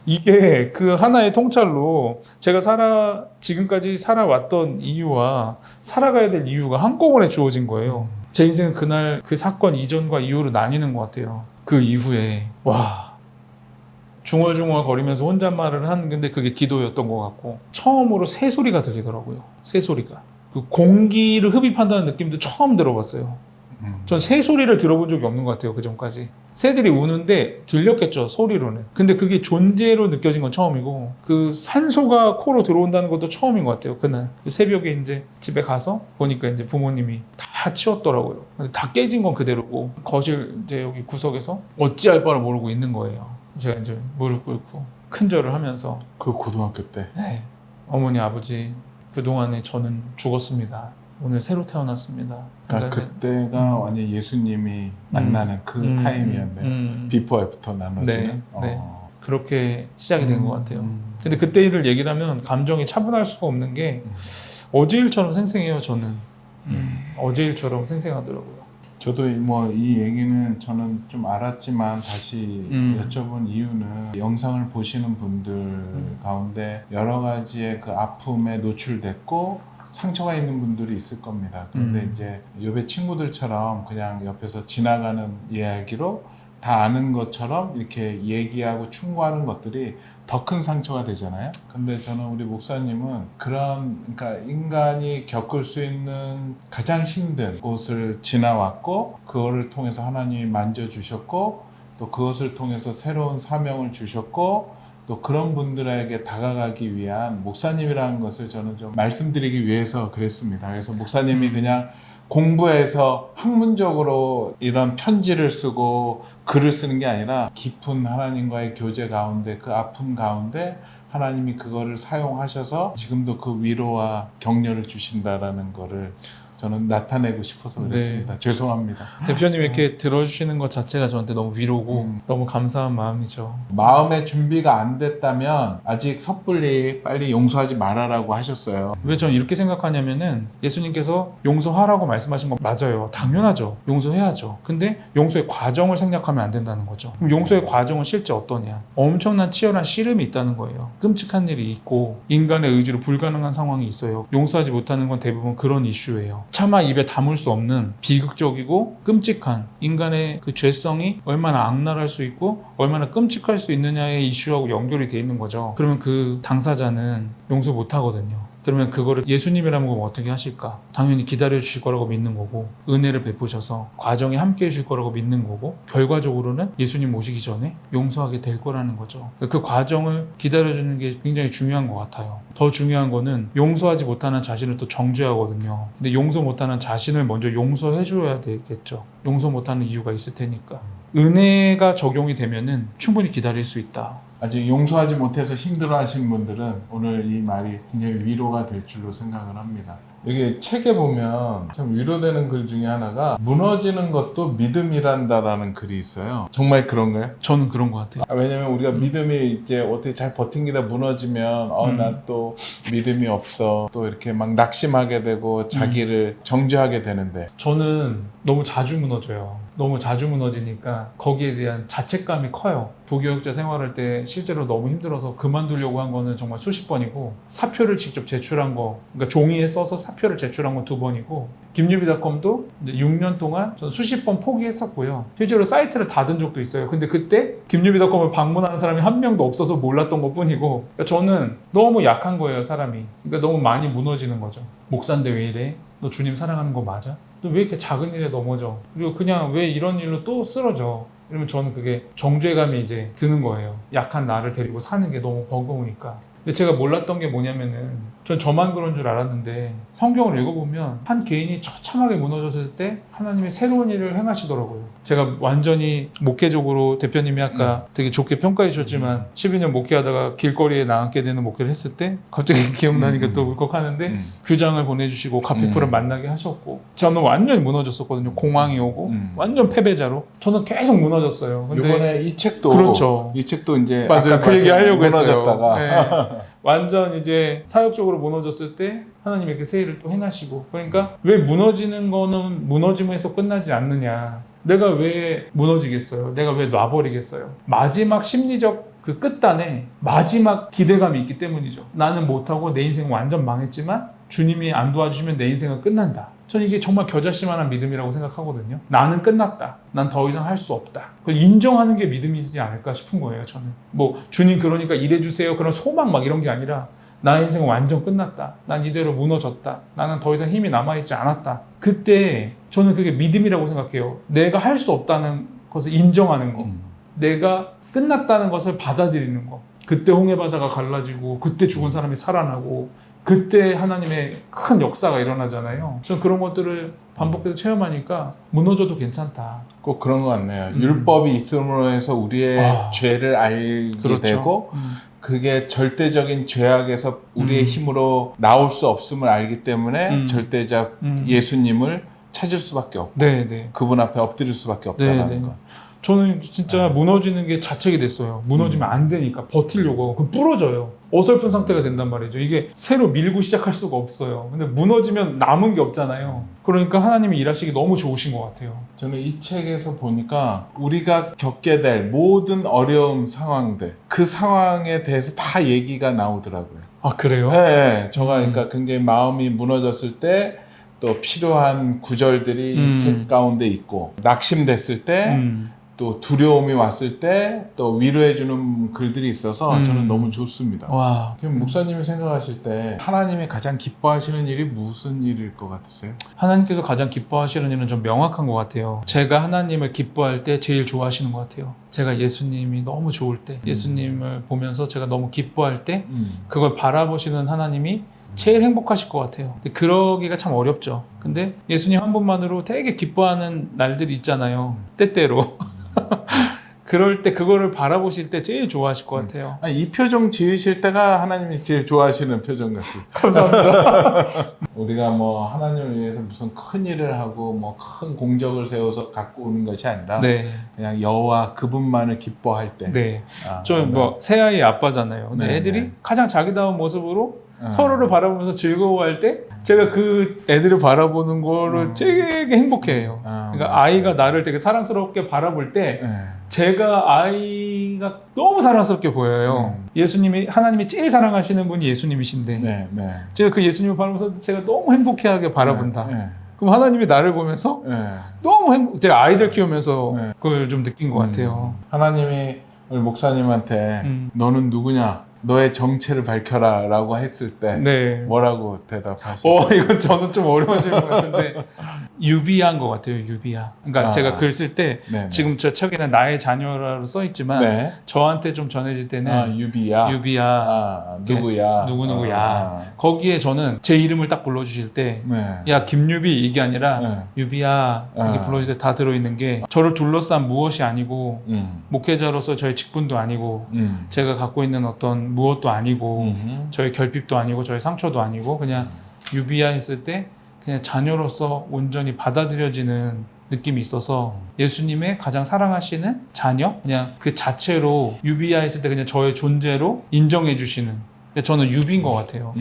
이게 그 하나의 통찰로 제가 지금까지 살아왔던 이유와 살아가야 될 이유가 한꺼번에 주어진 거예요. 제 인생은 그날 그 사건 이전과 이후로 나뉘는 것 같아요. 그 이후에 중얼중얼 거리면서 혼잣말을 하는 건데 그게 기도였던 것 같고 처음으로 새소리가 들리더라고요. 새소리가. 그 공기를 흡입한다는 느낌도 처음 들어봤어요. 전 새소리를 들어본 적이 없는 것 같아요. 그 전까지. 새들이 우는데 들렸겠죠. 소리로는. 근데 그게 존재로 느껴진 건 처음이고 그 산소가 코로 들어온다는 것도 처음인 것 같아요. 그날. 그 새벽에 이제 집에 가서 보니까 이제 부모님이 다 치웠더라고요. 근데 다 깨진 건 그대로고 거실 이제 여기 구석에서 어찌할 바를 모르고 있는 거예요. 제가 이제 무릎 꿇고 큰절을 하면서 그 고등학교 때. 네. 어머니 아버지 그동안에 저는 죽었습니다. 오늘 새로 태어났습니다. 그러니까 그때가 완전 예수님이 만나는 그 타임이었네요. 비포 애프터 나눠지는. 네. 그렇게 시작이 된 것 같아요. 근데 그때 일을 얘기를 하면 감정이 차분할 수가 없는 게 어제 일처럼 생생해요. 저는 어제 일처럼 생생하더라고요. 저도 뭐 이 얘기는 저는 좀 알았지만 다시 여쭤본 이유는 영상을 보시는 분들 가운데 여러 가지의 그 아픔에 노출됐고 상처가 있는 분들이 있을 겁니다. 그런데 이제 요배 친구들처럼 그냥 옆에서 지나가는 이야기로 다 아는 것처럼 이렇게 얘기하고 충고하는 것들이 더 큰 상처가 되잖아요. 근데 저는 우리 목사님은 그러니까 인간이 겪을 수 있는 가장 힘든 곳을 지나왔고 그거를 통해서 하나님이 만져주셨고 또 그것을 통해서 새로운 사명을 주셨고 또 그런 분들에게 다가가기 위한 목사님이라는 것을 저는 좀 말씀드리기 위해서 그랬습니다. 그래서 목사님이 그냥 공부해서 학문적으로 이런 편지를 쓰고 글을 쓰는 게 아니라 깊은 하나님과의 교제 가운데 그 아픔 가운데 하나님이 그거를 사용하셔서 지금도 그 위로와 격려를 주신다라는 거를 저는 나타내고 싶어서 그랬습니다. 네. 죄송합니다. 대표님 이렇게 들어주시는 것 자체가 저한테 너무 위로고 너무 감사한 마음이죠. 마음의 준비가 안 됐다면 아직 섣불리 빨리 용서하지 말아라고 하셨어요. 왜 저는 이렇게 생각하냐면은 예수님께서 용서하라고 말씀하신 건 맞아요. 당연하죠. 용서해야죠. 근데 용서의 과정을 생략하면 안 된다는 거죠. 그럼 용서의 과정은 실제 어떠냐? 엄청난 치열한 씨름이 있다는 거예요. 끔찍한 일이 있고 인간의 의지로 불가능한 상황이 있어요. 용서하지 못하는 건 대부분 그런 이슈예요. 차마 입에 담을 수 없는 비극적이고 끔찍한 인간의 그 죄성이 얼마나 악랄할 수 있고 얼마나 끔찍할 수 있느냐의 이슈하고 연결이 돼 있는 거죠. 그러면 그 당사자는 용서 못 하거든요. 그러면 그거를 예수님이라면 어떻게 하실까? 당연히 기다려 주실 거라고 믿는 거고 은혜를 베푸셔서 과정에 함께 해주실 거라고 믿는 거고 결과적으로는 예수님 오시기 전에 용서하게 될 거라는 거죠. 그 과정을 기다려주는 게 굉장히 중요한 것 같아요. 더 중요한 거는 용서하지 못하는 자신을 또 정죄하거든요. 근데 용서 못하는 자신을 먼저 용서해줘야 되겠죠. 용서 못하는 이유가 있을 테니까. 은혜가 적용이 되면은 충분히 기다릴 수 있다. 아직 용서하지 못해서 힘들어하시는 분들은 오늘 이 말이 굉장히 위로가 될 줄로 생각을 합니다. 여기 책에 보면 참 위로되는 글 중에 하나가 무너지는 것도 믿음이란다라는 글이 있어요. 정말 그런가요? 저는 그런 것 같아요. 왜냐면 우리가 믿음이 이제 어떻게 잘 버틴기다 무너지면 나 또 믿음이 없어 또 이렇게 막 낙심하게 되고 자기를 정죄하게 되는데 저는 너무 자주 무너져요. 너무 자주 무너지니까 거기에 대한 자책감이 커요. 부교육자 생활할 때 실제로 너무 힘들어서 그만두려고 한 거는 정말 수십 번이고 사표를 직접 제출한 거, 그러니까 종이에 써서 사표를 제출한 건 2번이고 김유비닷컴도 6년 동안 저는 수십 번 포기했었고요. 실제로 사이트를 닫은 적도 있어요. 근데 그때 김유비닷컴을 방문하는 사람이 한 명도 없어서 몰랐던 것 뿐이고 그러니까 저는 너무 약한 거예요, 사람이. 그러니까 너무 많이 무너지는 거죠. 목사인데 왜 이래? 너 주님 사랑하는 거 맞아? 너 왜 이렇게 작은 일에 넘어져? 그리고 그냥 왜 이런 일로 또 쓰러져? 이러면 저는 그게 정죄감이 이제 드는 거예요. 약한 나를 데리고 사는 게 너무 버거우니까. 근데 제가 몰랐던 게 뭐냐면은 전 저만 그런 줄 알았는데 성경을 읽어보면 한 개인이 처참하게 무너졌을 때 하나님이 새로운 일을 행하시더라고요. 제가 완전히 목회적으로 대표님이 아까 되게 좋게 평가해 주셨지만 12년 목회하다가 길거리에 나앉게 되는 목회를 했을 때 갑자기 기억나니까 또 울컥하는데 규장을 보내주시고 가피프를 만나게 하셨고 저는 완전히 무너졌었거든요. 공황이 오고 완전 패배자로 저는 계속 무너졌어요. 근데 이번에 이 책도 그렇죠. 이 책도 이제 맞아요. 아까 그 얘기 하려고 했어요. 무너졌다가 네. 완전 이제 사역적으로 무너졌을 때 하나님 이렇게 새 일을 또 행하시고 그러니까 왜 무너지는 거는 무너짐에서 끝나지 않느냐. 내가 왜 무너지겠어요? 내가 왜 놔버리겠어요? 마지막 심리적 그 끝단에 마지막 기대감이 있기 때문이죠. 나는 못하고 내 인생은 완전 망했지만 주님이 안 도와주시면 내 인생은 끝난다. 저는 이게 정말 겨자씨만한 믿음이라고 생각하거든요. 나는 끝났다. 난 더 이상 할 수 없다. 그걸 인정하는 게 믿음이지 않을까 싶은 거예요. 저는 뭐 주님 그러니까 일해주세요. 그런 소망 막 이런 게 아니라 나의 인생은 완전 끝났다. 난 이대로 무너졌다. 나는 더 이상 힘이 남아있지 않았다. 그때 저는 그게 믿음이라고 생각해요. 내가 할 수 없다는 것을 인정하는 거. 내가 끝났다는 것을 받아들이는 거. 그때 홍해바다가 갈라지고 그때 죽은 사람이 살아나고 그때 하나님의 큰 역사가 일어나잖아요. 저는 그런 것들을 반복해서 체험하니까 무너져도 괜찮다. 꼭 그런 것 같네요. 율법이 있음으로 해서 우리의 죄를 알게 그렇죠. 되고 그게 절대적인 죄악에서 우리의 힘으로 나올 수 없음을 알기 때문에 절대적 예수님을 찾을 수밖에 없고 네. 그분 앞에 엎드릴 수밖에 없다는 네. 것. 저는 진짜 무너지는 게 자책이 됐어요. 무너지면 안 되니까 버티려고. 그럼 부러져요. 어설픈 상태가 된단 말이죠. 이게 새로 밀고 시작할 수가 없어요. 근데 무너지면 남은 게 없잖아요. 그러니까 하나님이 일하시기 너무 좋으신 것 같아요. 저는 이 책에서 보니까 우리가 겪게 될 모든 어려움 상황들 그 상황에 대해서 다 얘기가 나오더라고요. 아 그래요? 네, 제가 그러니까 굉장히 마음이 무너졌을 때 또 필요한 구절들이 이 책 가운데 있고 낙심됐을 때 또 두려움이 왔을 때 또 위로해주는 글들이 있어서 저는 너무 좋습니다. 와. 그럼 목사님이 생각하실 때 하나님이 가장 기뻐하시는 일이 무슨 일일 것 같으세요? 하나님께서 가장 기뻐하시는 일은 좀 명확한 것 같아요. 제가 하나님을 기뻐할 때 제일 좋아하시는 것 같아요. 제가 예수님이 너무 좋을 때, 예수님을 보면서 제가 너무 기뻐할 때 그걸 바라보시는 하나님이 제일 행복하실 것 같아요. 근데 그러기가 참 어렵죠. 근데 예수님 한 분만으로 되게 기뻐하는 날들이 있잖아요. 때때로. 그럴 때 그거를 바라보실 때 제일 좋아하실 것 같아요. 아니, 이 표정 지으실 때가 하나님이 제일 좋아하시는 표정 같아요. 감사합니다. 우리가 뭐 하나님을 위해서 무슨 큰 일을 하고 뭐 큰 공적을 세워서 갖고 오는 것이 아니라 네. 그냥 여호와 그분만을 기뻐할 때. 네. 좀 뭐 새아이 아빠잖아요. 근데 네, 애들이 네. 가장 자기다운 모습으로 서로를 바라보면서 즐거워할 때 제가 그 애들을 바라보는 거를 되게 행복해해요. 그러니까 아이가 나를 되게 사랑스럽게 바라볼 때 네. 제가 아이가 너무 사랑스럽게 보여요. 예수님이 하나님이 제일 사랑하시는 분이 예수님이신데 네, 네. 제가 그 예수님을 바라보면서 제가 너무 행복해하게 바라본다. 네, 그럼 하나님이 나를 보면서 네. 너무 제가 아이들 키우면서 네. 그걸 좀 느낀 것 같아요. 하나님이 우리 목사님한테 너는 누구냐? 너의 정체를 밝혀라 라고 했을 때 네. 뭐라고 대답하시죠? 이건 저는 좀 어려워질 것 같은데 유비아인 것 같아요. 유비아. 그러니까 제가 글 쓸 때 네네. 지금 저 책에는 나의 자녀라고 써 있지만 네. 저한테 좀 전해질 때는 유비야. 유비아 누구야? 누구야. 거기에 저는 제 이름을 딱 불러주실 때 네. 야 김유비 이게 아니라 네. 유비야 이렇게 불러주실 때 다 들어있는 게 저를 둘러싼 무엇이 아니고 목회자로서 저의 직분도 아니고 제가 갖고 있는 어떤 무엇도 아니고 저의 결핍도 아니고 저의 상처도 아니고 그냥 유비아 했을 때 그냥 자녀로서 온전히 받아들여지는 느낌이 있어서 예수님의 가장 사랑하시는 자녀 그냥 그 자체로 유비아 했을 때 그냥 저의 존재로 인정해 주시는 저는 유비인 것 같아요.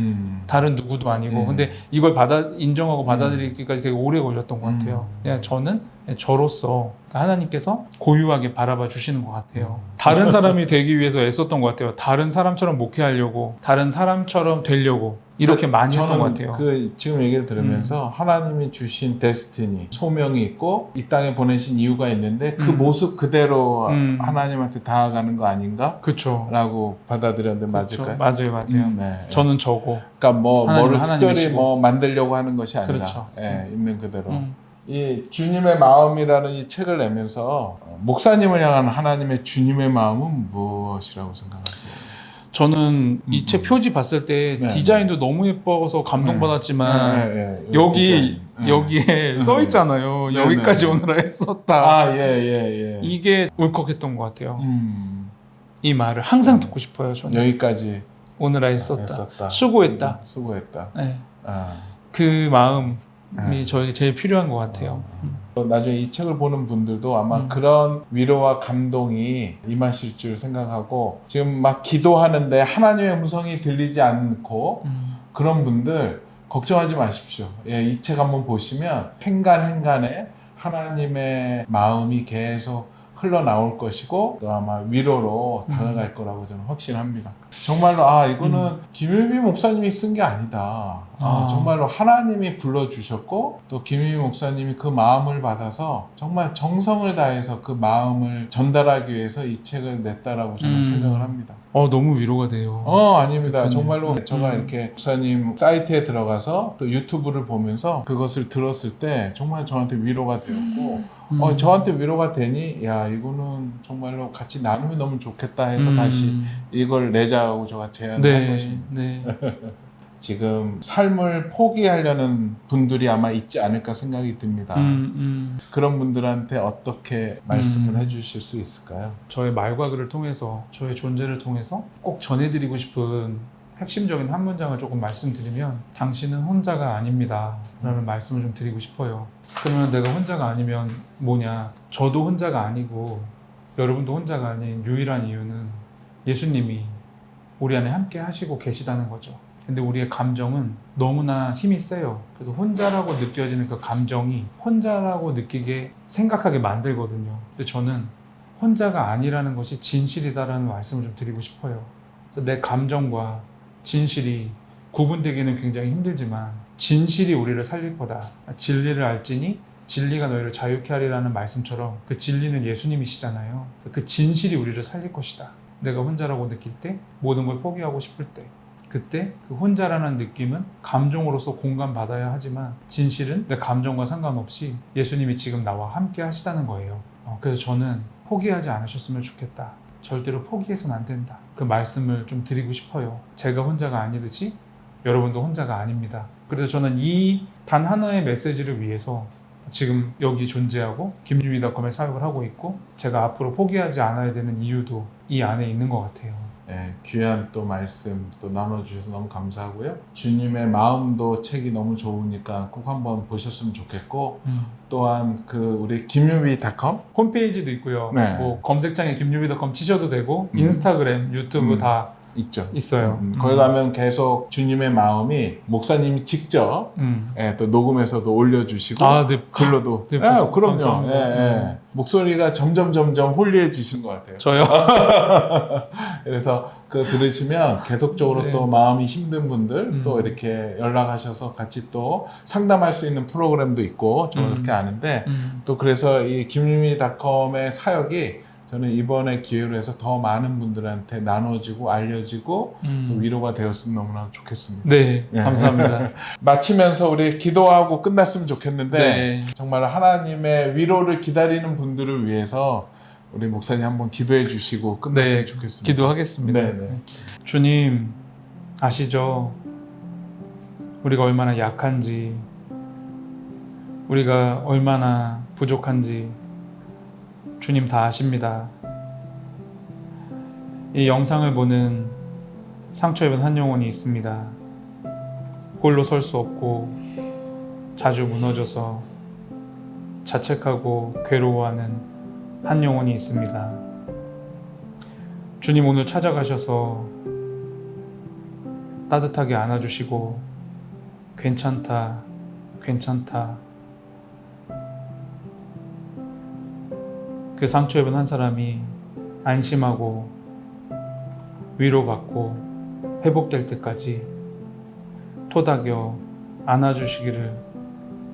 다른 누구도 아니고 근데 이걸 인정하고 받아들이기까지 되게 오래 걸렸던 것 같아요. 그냥 저는 저로서 하나님께서 고유하게 바라봐 주시는 것 같아요. 다른 사람이 되기 위해서 애썼던 것 같아요. 다른 사람처럼 목회하려고 다른 사람처럼 되려고 이렇게 많이 했던 것 같아요. 그 지금 얘기를 들으면서 하나님이 주신 데스티니, 소명이 있고 이 땅에 보내신 이유가 있는데 그 모습 그대로 하나님한테 다가가는 거 아닌가? 그렇죠. 라고 받아들였는데 맞을까요? 맞아요. 네. 저는 저고. 그러니까 뭐를 특별히 하나님이시고. 뭐 만들려고 하는 것이 아니라 그렇죠. 있는 그대로. 이 주님의 마음이라는 이 책을 내면서 목사님을 향한 하나님의 주님의 마음은 무엇이라고 생각하세요? 저는 이 책 표지 봤을 때 네, 디자인도 너무 예뻐서 감동받았지만 여기 여기에 써 있잖아요. 네, 여기까지 네. 오느라 썼다. 예. 이게 울컥했던 것 같아요. 음, 이 말을 항상 듣고 싶어요. 저는 여기까지 오느라 했었다. 했었다. 수고했다. 수고했다. 네. 아. 그 마음이 네. 저에게 제일 필요한 것 같아요. 나중에 이 책을 보는 분들도 아마 그런 위로와 감동이 임하실 줄 생각하고 지금 막 기도하는데 하나님의 음성이 들리지 않고 그런 분들 걱정하지 마십시오. 예, 이 책 한번 보시면 행간에 하나님의 마음이 계속 흘러나올 것이고 또 아마 위로로 다가갈 거라고 저는 확신합니다. 정말로 이거는 김유미 목사님이 쓴 게 아니다. 정말로 하나님이 불러주셨고 또 김유미 목사님이 그 마음을 받아서 정말 정성을 다해서 그 마음을 전달하기 위해서 이 책을 냈다라고 저는 생각을 합니다. 너무 위로가 돼요. 아닙니다. 대표님. 정말로 제가 이렇게 목사님 사이트에 들어가서 또 유튜브를 보면서 그것을 들었을 때 정말 저한테 위로가 되었고 저한테 위로가 되니 야 이거는 정말로 같이 나누면 너무 좋겠다 해서 다시 이걸 내자고 제가 제안을 한 것입니다. 네. 지금 삶을 포기하려는 분들이 아마 있지 않을까 생각이 듭니다. 그런 분들한테 어떻게 말씀을 해주실 수 있을까요? 저의 말과 글을 통해서 저의 존재를 통해서 꼭 전해드리고 싶은 핵심적인 한 문장을 조금 말씀드리면 당신은 혼자가 아닙니다 라는 말씀을 좀 드리고 싶어요. 그러면 내가 혼자가 아니면 뭐냐, 저도 혼자가 아니고 여러분도 혼자가 아닌 유일한 이유는 예수님이 우리 안에 함께 하시고 계시다는 거죠. 근데 우리의 감정은 너무나 힘이 세요. 그래서 혼자라고 느껴지는 그 감정이 혼자라고 느끼게 생각하게 만들거든요. 근데 저는 혼자가 아니라는 것이 진실이다라는 말씀을 좀 드리고 싶어요. 그래서 내 감정과 진실이 구분되기는 굉장히 힘들지만 진실이 우리를 살릴 거다. 진리를 알지니 진리가 너희를 자유케 하리라는 말씀처럼 그 진리는 예수님이시잖아요. 그 진실이 우리를 살릴 것이다. 내가 혼자라고 느낄 때, 모든 걸 포기하고 싶을 때, 그때 그 혼자라는 느낌은 감정으로서 공감받아야 하지만 진실은 내 감정과 상관없이 예수님이 지금 나와 함께 하시다는 거예요. 그래서 저는 포기하지 않으셨으면 좋겠다. 절대로 포기해서는 안 된다. 그 말씀을 좀 드리고 싶어요. 제가 혼자가 아니듯이 여러분도 혼자가 아닙니다. 그래서 저는 이 단 하나의 메시지를 위해서 지금 여기 존재하고 김유미닷컴에 사역을 하고 있고 제가 앞으로 포기하지 않아야 되는 이유도 이 안에 있는 것 같아요. 네, 귀한 또 말씀 또 나눠주셔서 너무 감사하고요. 주님의 마음도 책이 너무 좋으니까 꼭 한번 보셨으면 좋겠고 또한 그 우리 김유미닷컴 홈페이지도 있고요. 네. 뭐 검색창에 김유미닷컴 치셔도 되고 인스타그램, 유튜브 다 있죠. 있어요. 거기 가면 계속 주님의 마음이 목사님이 직접 또 녹음해서 올려주시고 네. 글로도 네, 그럼요. 감사합니다. 목소리가 점점 홀리해지신 것 같아요. 저요? 그래서 그 들으시면 계속적으로 네. 또 마음이 힘든 분들 또 이렇게 연락하셔서 같이 또 상담할 수 있는 프로그램도 있고 저는 그렇게 아는데 또 그래서 이 김유미닷컴의 사역이 저는 이번에 기회로 해서 더 많은 분들한테 나눠지고 알려지고 또 위로가 되었으면 너무나 좋겠습니다. 네, 감사합니다. 마치면서 우리 기도하고 끝났으면 좋겠는데 네. 정말 하나님의 위로를 기다리는 분들을 위해서 우리 목사님 한번 기도해 주시고 끝났으면 좋겠습니다. 기도하겠습니다. 네. 주님, 아시죠? 우리가 얼마나 약한지, 우리가 얼마나 부족한지 주님 다 아십니다. 이 영상을 보는 상처 입은 한 영혼이 있습니다. 홀로 설 수 없고 자주 무너져서 자책하고 괴로워하는 한 영혼이 있습니다. 주님 오늘 찾아가셔서 따뜻하게 안아주시고 괜찮다, 괜찮다. 그 상처 입은 한 사람이 안심하고 위로받고 회복될 때까지 토닥여 안아주시기를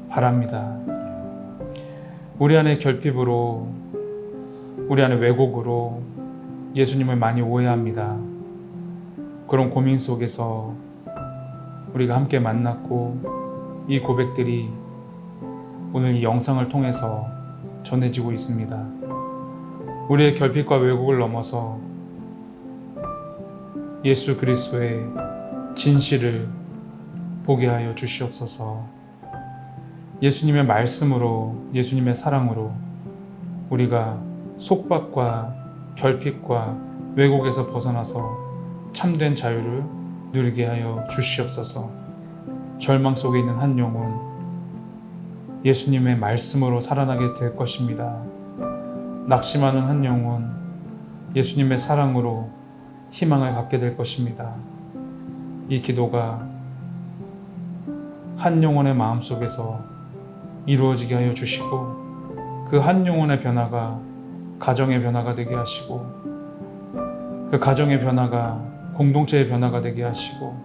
바랍니다. 우리 안에 결핍으로, 우리 안에 왜곡으로 예수님을 많이 오해합니다. 그런 고민 속에서 우리가 함께 만났고 이 고백들이 오늘 이 영상을 통해서 전해지고 있습니다. 우리의 결핍과 왜곡을 넘어서 예수 그리스도의 진실을 보게 하여 주시옵소서. 예수님의 말씀으로, 예수님의 사랑으로 우리가 속박과 결핍과 왜곡에서 벗어나서 참된 자유를 누리게 하여 주시옵소서. 절망 속에 있는 한 영혼, 예수님의 말씀으로 살아나게 될 것입니다. 낙심하는 한 영혼, 예수님의 사랑으로 희망을 갖게 될 것입니다. 이 기도가 한 영혼의 마음속에서 이루어지게 하여 주시고, 그 한 영혼의 변화가 가정의 변화가 되게 하시고, 그 가정의 변화가 공동체의 변화가 되게 하시고,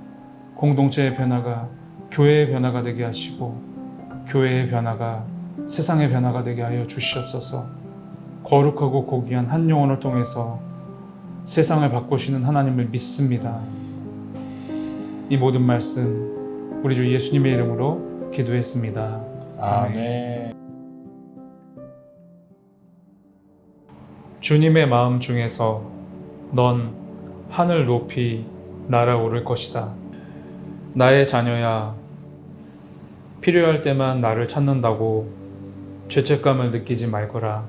공동체의 변화가 교회의 변화가 되게 하시고, 교회의 변화가 세상의 변화가 되게 하여 주시옵소서. 거룩하고 고귀한 한 영혼을 통해서 세상을 바꾸시는 하나님을 믿습니다. 이 모든 말씀 우리 주 예수님의 이름으로 기도했습니다. 아멘. 주님의 마음 중에서 넌 하늘 높이 날아오를 것이다. 나의 자녀야, 필요할 때만 나를 찾는다고 죄책감을 느끼지 말거라.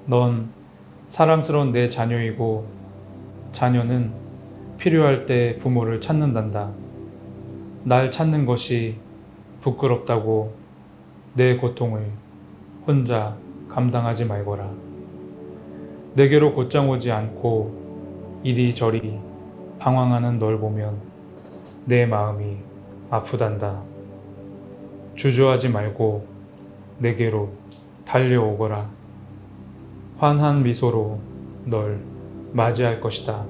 넌 사랑스러운 내 자녀이고, 자녀는 필요할 때 부모를 찾는단다. 날 찾는 것이 부끄럽다고 내 고통을 혼자 감당하지 말거라. 내게로 곧장 오지 않고 이리저리 방황하는 널 보면 내 마음이 아프단다. 주저하지 말고 내게로 달려오거라. 환한 미소로 널 맞이할 것이다.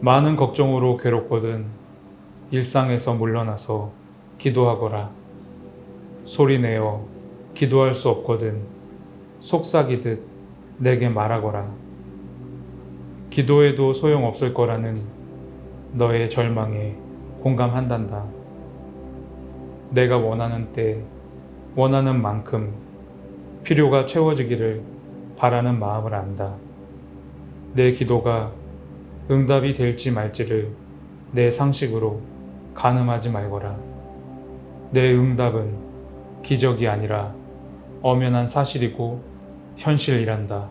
많은 걱정으로 괴롭거든 일상에서 물러나서 기도하거라. 소리내어 기도할 수 없거든 속삭이듯 내게 말하거라. 기도해도 소용없을 거라는 너의 절망에 공감한단다. 내가 원하는 때, 원하는 만큼 필요가 채워지기를 바라는 마음을 안다. 내 기도가 응답이 될지 말지를 내 상식으로 가늠하지 말거라. 내 응답은 기적이 아니라 엄연한 사실이고 현실이란다.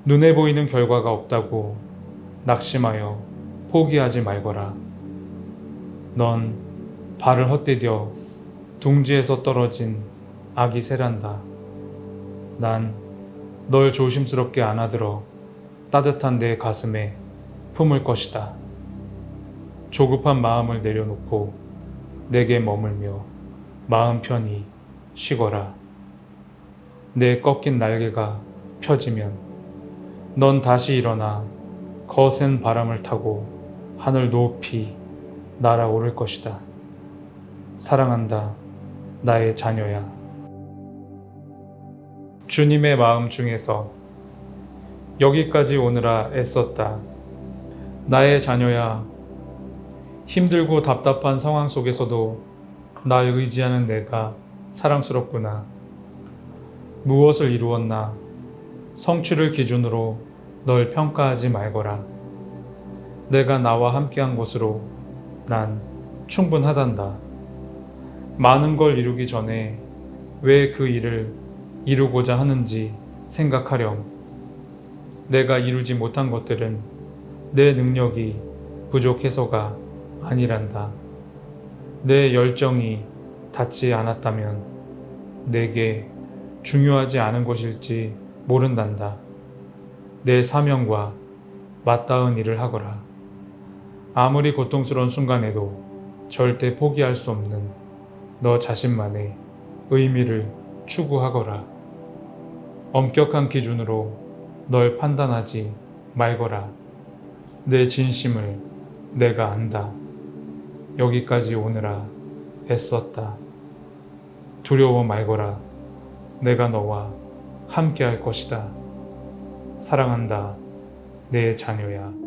눈에 보이는 결과가 없다고 낙심하여 포기하지 말거라. 넌 발을 헛디뎌 둥지에서 떨어진 아기 새란다. 난 널 조심스럽게 안아들어 따뜻한 내 가슴에 품을 것이다. 조급한 마음을 내려놓고 내게 머물며 마음 편히 쉬거라. 내 꺾인 날개가 펴지면 넌 다시 일어나 거센 바람을 타고 하늘 높이 날아오를 것이다. 사랑한다, 나의 자녀야. 주님의 마음 중에서 여기까지 오느라 애썼다. 나의 자녀야, 힘들고 답답한 상황 속에서도 날 의지하는 내가 사랑스럽구나. 무엇을 이루었나 성취를 기준으로 널 평가하지 말거라. 내가 나와 함께한 것으로 난 충분하단다. 많은 걸 이루기 전에 왜 그 일을 이루고자 하는지 생각하렴. 내가 이루지 못한 것들은 내 능력이 부족해서가 아니란다. 내 열정이 닿지 않았다면 내게 중요하지 않은 것일지 모른단다. 내 사명과 맞닿은 일을 하거라. 아무리 고통스러운 순간에도 절대 포기할 수 없는 너 자신만의 의미를 추구하거라. 엄격한 기준으로 널 판단하지 말거라. 내 진심을 내가 안다. 여기까지 오느라 애썼다. 두려워 말거라. 내가 너와 함께 할 것이다. 사랑한다, 내 자녀야.